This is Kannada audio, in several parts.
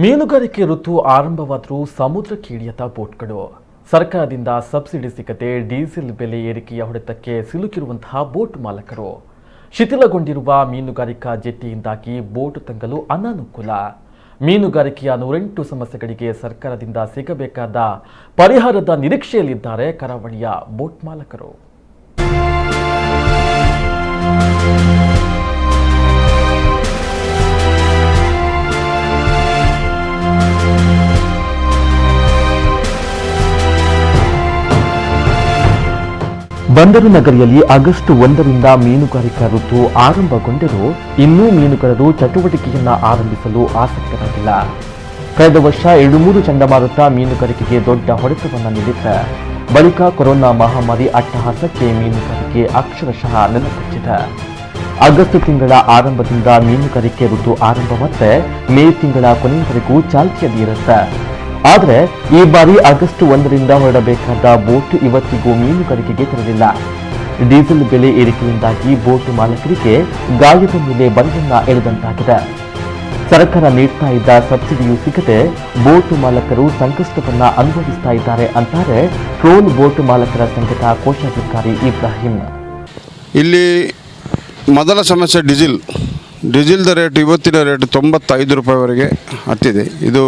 ಮೀನುಗಾರಿಕೆ ಋತು ಆರಂಭವಾದರೂ ಸಮುದ್ರಕ್ಕೆ ಇಳಿಯದ ಬೋಟ್ಗಳು. ಸರ್ಕಾರದಿಂದ ಸಬ್ಸಿಡಿ ಸಿಗದೆ ಡೀಸೆಲ್ ಬೆಲೆ ಏರಿಕೆಯ ಹೊಡೆತಕ್ಕೆ ಸಿಲುಕಿರುವಂತಹ ಬೋಟ್ ಮಾಲಕರು. ಶಿಥಿಲಗೊಂಡಿರುವ ಮೀನುಗಾರಿಕಾ ಜೆಟ್ಟಿಯಿಂದಾಗಿ ಬೋಟ್ ತಂಗಲು ಅನಾನುಕೂಲ. ಮೀನುಗಾರಿಕೆಯ 108 ಸಮಸ್ಯೆಗಳಿಗೆ ಸರ್ಕಾರದಿಂದ ಸಿಗಬೇಕಾದ ಪರಿಹಾರದ ನಿರೀಕ್ಷೆಯಲ್ಲಿದ್ದಾರೆ ಕರಾವಳಿಯ ಬೋಟ್ ಮಾಲಕರು. ಬಂದರು ನಗರಿಯಲ್ಲಿ ಆಗಸ್ಟ್ 1ರಿಂದ ಮೀನುಗಾರಿಕಾ ಋತು ಆರಂಭಗೊಂಡರೂ ಇನ್ನೂ ಮೀನುಗಾರರು ಚಟುವಟಿಕೆಯನ್ನ ಆರಂಭಿಸಲು ಆಸಕ್ತರಾಗಿಲ್ಲ. ಕಳೆದ ವರ್ಷ 2-3 ಚಂಡಮಾರುತ ಮೀನುಗಾರಿಕೆಗೆ ದೊಡ್ಡ ಹೊಡೆತವನ್ನು ನೀಡಿದೆ. ಬಳಿಕ ಕೊರೋನಾ ಮಹಾಮಾರಿ ಅಟ್ಟಹಾಸಕ್ಕೆ ಮೀನುಗಾರಿಕೆ ಅಕ್ಷರಶಃ ನೆಲಕಚ್ಚಿದೆ. ಆಗಸ್ಟ್ ತಿಂಗಳ ಆರಂಭದಿಂದ ಮೀನುಗಾರಿಕೆ ಋತು ಆರಂಭವಾದರೆ ಮೇ ತಿಂಗಳ ಕೊನೆಯವರೆಗೂ ಚಾಲ್ತಿಯಲ್ಲಿ ಇರುತ್ತೆ. ಆದರೆ ಈ ಬಾರಿ ಆಗಸ್ಟ್ 1ರಿಂದ ಹೊರಡಬೇಕಾದ ಬೋಟ್ ಇವತ್ತಿಗೂ ಮೀನುಗಾರಿಕೆಗೆ ತೆರಳಿಲ್ಲ. ಡೀಸೆಲ್ ಬೆಲೆ ಏರಿಕೆಯಿಂದಾಗಿ ಬೋಟ್ ಮಾಲಕರಿಗೆ ಗಾಯದ ಮೇಲೆ ಬರೆಯನ್ನ ಎಳೆದಂತಾಗಿದೆ. ಸರ್ಕಾರ ನೀಡ್ತಾ ಇದ್ದ ಸಬ್ಸಿಡಿಯೂ ಸಿಗದೆ ಬೋಟ್ ಮಾಲಕರು ಸಂಕಷ್ಟವನ್ನ ಅನುಭವಿಸ್ತಾ ಇದ್ದಾರೆ ಅಂತಾರೆ ಟ್ರೋಲ್ ಬೋಟ್ ಮಾಲಕರ ಸಂಘದ ಕೋಶಾಧಿಕಾರಿ ಇಬ್ರಾಹಿಂ. ಇಲ್ಲಿ ಮೊದಲ ಸಮಸ್ಯೆ ಡೀಸೆಲ್ದ ರೇಟ್ ಇವತ್ತಿನ ರೇಟ್ 95 ರೂಪಾಯಿವರೆಗೆ ಹತ್ತಿದೆ. ಇದು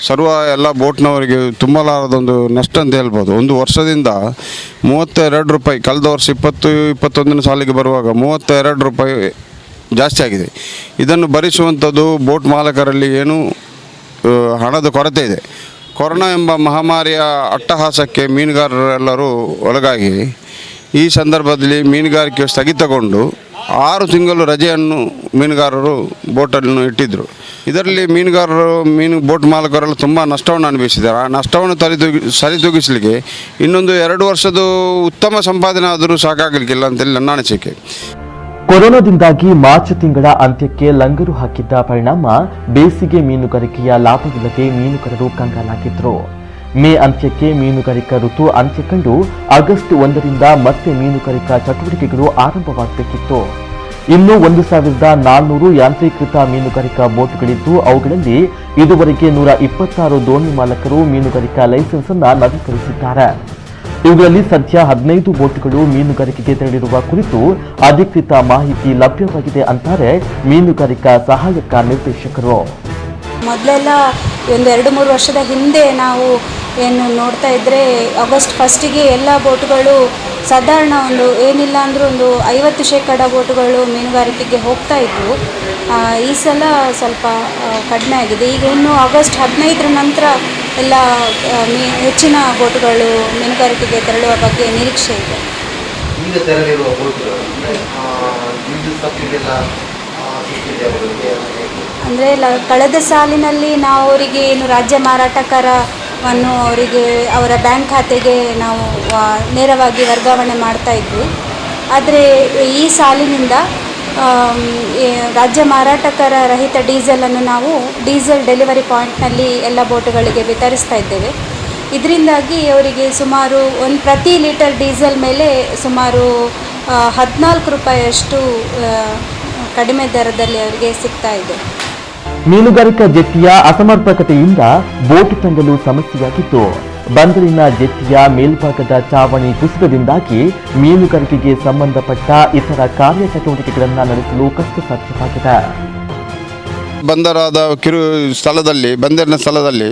ಸರ್ವ ಎಲ್ಲ ಬೋಟ್ನವರಿಗೆ ತುಂಬಲಾರದೊಂದು ನಷ್ಟ ಅಂತ ಹೇಳ್ಬೋದು. ಒಂದು ವರ್ಷದಿಂದ 32 ರೂಪಾಯಿ, ಕಳೆದ ವರ್ಷ 20-21 ಸಾಲಿಗೆ ಬರುವಾಗ 32 ರೂಪಾಯಿ ಜಾಸ್ತಿ ಆಗಿದೆ. ಇದನ್ನು ಭರಿಸುವಂಥದ್ದು ಬೋಟ್ ಮಾಲಕರಲ್ಲಿ ಏನು ಹಣದ ಕೊರತೆ ಇದೆ. ಕೊರೋನಾ ಎಂಬ ಮಹಾಮಾರಿಯ ಅಟ್ಟಹಾಸಕ್ಕೆ ಮೀನುಗಾರರೆಲ್ಲರೂ ಒಳಗಾಗಿ ಈ ಸಂದರ್ಭದಲ್ಲಿ ಮೀನುಗಾರಿಕೆ ಸ್ಥಗಿತಗೊಂಡು 6 ತಿಂಗಳು ರಜೆಯನ್ನು ಮೀನುಗಾರರು ಬೋಟನ್ನು ಇಟ್ಟಿದ್ದರು. ಇದರಲ್ಲಿ ಬೋಟ್ ಮಾಲಕರೆಲ್ಲ ತುಂಬ ನಷ್ಟವನ್ನು ಅನುಭವಿಸಿದ್ದಾರೆ. ಆ ನಷ್ಟವನ್ನು ಸರಿದೂಗಿಸಲಿಕ್ಕೆ ಇನ್ನೊಂದು 2 ವರ್ಷದ ಉತ್ತಮ ಸಂಪಾದನೆ ಆದರೂ ಸಾಕಾಗಲಿಕ್ಕಿಲ್ಲ ಅಂತೇಳಿ ನನ್ನ ಅನಿಸಿಕೆ. ಕೊರೋನಾದಿಂದಾಗಿ ಮಾರ್ಚ್ ತಿಂಗಳ ಅಂತ್ಯಕ್ಕೆ ಲಂಗರು ಹಾಕಿದ್ದ ಪರಿಣಾಮ ಬೇಸಿಗೆ ಮೀನುಗಾರಿಕೆಯ ಲಾಭವಿಲ್ಲದೆ ಮೀನುಗಾರರು ಕಂಗಾಲಾಗಿದ್ರು. ಮೇ ಅಂತ್ಯಕ್ಕೆ ಮೀನುಗಾರಿಕಾ ಋತು ಅಂತ್ಯ ಕಂಡು ಆಗಸ್ಟ್ 1ರಿಂದ ಮತ್ತೆ ಮೀನುಗಾರಿಕಾ ಚಟುವಟಿಕೆಗಳು ಆರಂಭವಾಗಬೇಕಿತ್ತು. ಇನ್ನು 1400 ಯಾಂತ್ರೀಕೃತ ಮೀನುಗಾರಿಕಾ ಬೋಟ್ಗಳಿದ್ದು ಅವುಗಳಲ್ಲಿ ಇದುವರೆಗೆ 126 ದೋಣಿ ಮಾಲಕರು ಮೀನುಗಾರಿಕಾ ಲೈಸೆನ್ಸ್ ಅನ್ನು ನವೀಕರಿಸಿದ್ದಾರೆ. ಇವುಗಳಲ್ಲಿ ಸದ್ಯ 15 ಬೋಟ್ಗಳು ಮೀನುಗಾರಿಕೆಗೆ ತೆರಳಿರುವ ಕುರಿತು ಅಧಿಕೃತ ಮಾಹಿತಿ ಲಭ್ಯವಾಗಿದೆ ಅಂತಾರೆ ಮೀನುಗಾರಿಕಾ ಸಹಾಯಕ ನಿರ್ದೇಶಕರು. ಮೊದಲೆಲ್ಲ ಒಂದು 2-3 ವರ್ಷದ ಹಿಂದೆ ನಾವು ಏನು ನೋಡ್ತಾ ಇದ್ದರೆ ಆಗಸ್ಟ್ 1ಗೆ ಎಲ್ಲ ಬೋಟುಗಳು ಸಾಧಾರಣ ಏನಿಲ್ಲ ಅಂದರೂ 50% ಬೋಟುಗಳು ಮೀನುಗಾರಿಕೆಗೆ ಹೋಗ್ತಾ ಇದ್ವು. ಈ ಸಲ ಸ್ವಲ್ಪ ಕಡಿಮೆ ಆಗಿದೆ. ಈಗ ಇನ್ನು ಆಗಸ್ಟ್ 15ರ ನಂತರ ಎಲ್ಲ ಹೆಚ್ಚಿನ ಬೋಟುಗಳು ಮೀನುಗಾರಿಕೆಗೆ ತೆರಳುವ ಬಗ್ಗೆ ನಿರೀಕ್ಷೆ ಇದೆ. ಈಗ ತೆರಳಿರುವ ಬೋಟುಗಳು ಅಂದರೆ ಕಳೆದ ಸಾಲಿನಲ್ಲಿ ನಾವು ಅವರಿಗೆ ಏನು ರಾಜ್ಯ ಮಾರಾಟಗಾರವನ್ನು ಅವರಿಗೆ ಅವರ ಬ್ಯಾಂಕ್ ಖಾತೆಗೆ ನಾವು ನೇರವಾಗಿ ವರ್ಗಾವಣೆ ಮಾಡ್ತಾ ಇದ್ವಿ. ಆದರೆ ಈ ಸಾಲಿನಿಂದ ರಾಜ್ಯ ಮಾರಾಟಗಾರ ರಹಿತ ಡೀಸೆಲನ್ನು ನಾವು ಡೀಸೆಲ್ ಡೆಲಿವರಿ ಪಾಯಿಂಟ್ನಲ್ಲಿ ಎಲ್ಲ ಬೋಟುಗಳಿಗೆ ವಿತರಿಸ್ತಾ ಇದ್ದೇವೆ. ಇದರಿಂದಾಗಿ ಅವರಿಗೆ ಸುಮಾರು ಪ್ರತಿ ಲೀಟರ್ ಡೀಸೆಲ್ ಮೇಲೆ ಸುಮಾರು 14 ರೂಪಾಯಿಯಷ್ಟು ಕಡಿಮೆ ದರದಲ್ಲಿ ಅವರಿಗೆ ಸಿಗ್ತಾ ಇದೆ. ಮೀನುಗಾರಿಕಾ ಜೆಟ್ಟಿಯ ಅಸಮರ್ಪಕತೆಯಿಂದ ಬೋಟ್ ತಂಗಲು ಸಮಸ್ಯೆಯಾಗಿತ್ತು. ಬಂದರಿನ ಜೆಟ್ಟಿಯ ಮೇಲ್ಭಾಗದ ಚಾವಣಿ ಕುಸಿತದಿಂದಾಗಿ ಮೀನುಗಾರಿಕೆಗೆ ಸಂಬಂಧಪಟ್ಟ ಇತರ ಕಾರ್ಯಚಟುವಟಿಕೆಗಳನ್ನು ನಡೆಸಲು ಕಷ್ಟ ಸಾಧ್ಯವಾಗಿದೆ. ಬಂದರಿನ ಸ್ಥಳದಲ್ಲಿ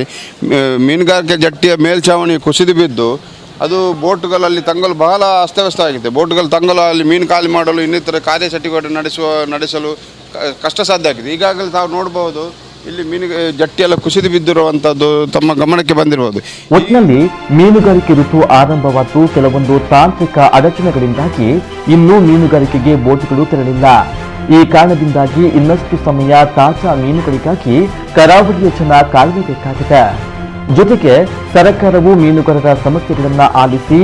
ಮೀನುಗಾರಿಕೆ ಜೆಟ್ಟಿಯ ಮೇಲ್ಛಾವಣಿ ಕುಸಿದು ಬಿದ್ದು ಅದು ಬೋಟುಗಳಲ್ಲಿ ತಂಗಲು ಬಹಳ ಅಸ್ತವ್ಯಸ್ತವಾಗಿದೆ. ಬೋಟುಗಳು ತಂಗಲು ಅಲ್ಲಿ ಮೀನು ಖಾಲಿ ಮಾಡಲು ಇನ್ನಿತರ ಕಾರ್ಯಚಟುವಟಿಕೆ ನಡೆಸಲು ಕಷ್ಟ ಸಾಧ್ಯ ಆಗಿದೆ. ಈಗಾಗಲೇ ತಾವು ನೋಡಬಹುದು, ಇಲ್ಲಿ ಜಟ್ಟಿ ಎಲ್ಲ ಕುಸಿದು ಬಿದ್ದಿರುವಂಥದ್ದು ತಮ್ಮ ಗಮನಕ್ಕೆ ಬಂದಿರಬಹುದು. ಒಟ್ಟಿನಲ್ಲಿ ಮೀನುಗಾರಿಕೆ ಋತು ಆರಂಭವಾದರೂ ಕೆಲವೊಂದು ತಾಂತ್ರಿಕ ಅಡಚಣೆಗಳಿಂದಾಗಿ ಇನ್ನೂ ಮೀನುಗಾರಿಕೆಗೆ ಬೋಟ್ಗಳು ತೆರಳಿಲ್ಲ. ಈ ಕಾರಣದಿಂದಾಗಿ ಇನ್ನಷ್ಟು ಸಮಯ ತಾಜಾ ಮೀನುಗಳಿಗಾಗಿ ಕರಾವಳಿಯ ಜನ ಕಾಯಬೇಕಾಗಿದೆ. ಜೊತೆಗೆ ಸರ್ಕಾರವು ಮೀನುಗಾರರ ಸಮಸ್ಯೆಗಳನ್ನು ಆಲಿಸಿ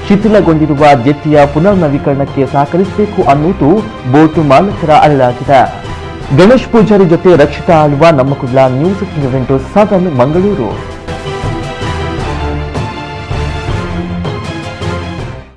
ಶಿಥಿಲಗೊಂಡಿರುವ ಜೆಟ್ಟಿಯ ಪುನರ್ ನವೀಕರಣಕ್ಕೆ ಸಹಕರಿಸಬೇಕು ಅನ್ನುವುದು ಬೋಟು ಮಾಲಕರ ಅಳಲಾಗಿದೆ. ಗಣೇಶ್ ಪೂಜಾರಿ ಜೊತೆ ರಕ್ಷಿತಾ ಆಳ್ವ, ನಮ್ಮ ಕುಡ್ಲ, ನ್ಯೂಸ್ 7 ಮಂಗಳೂರು.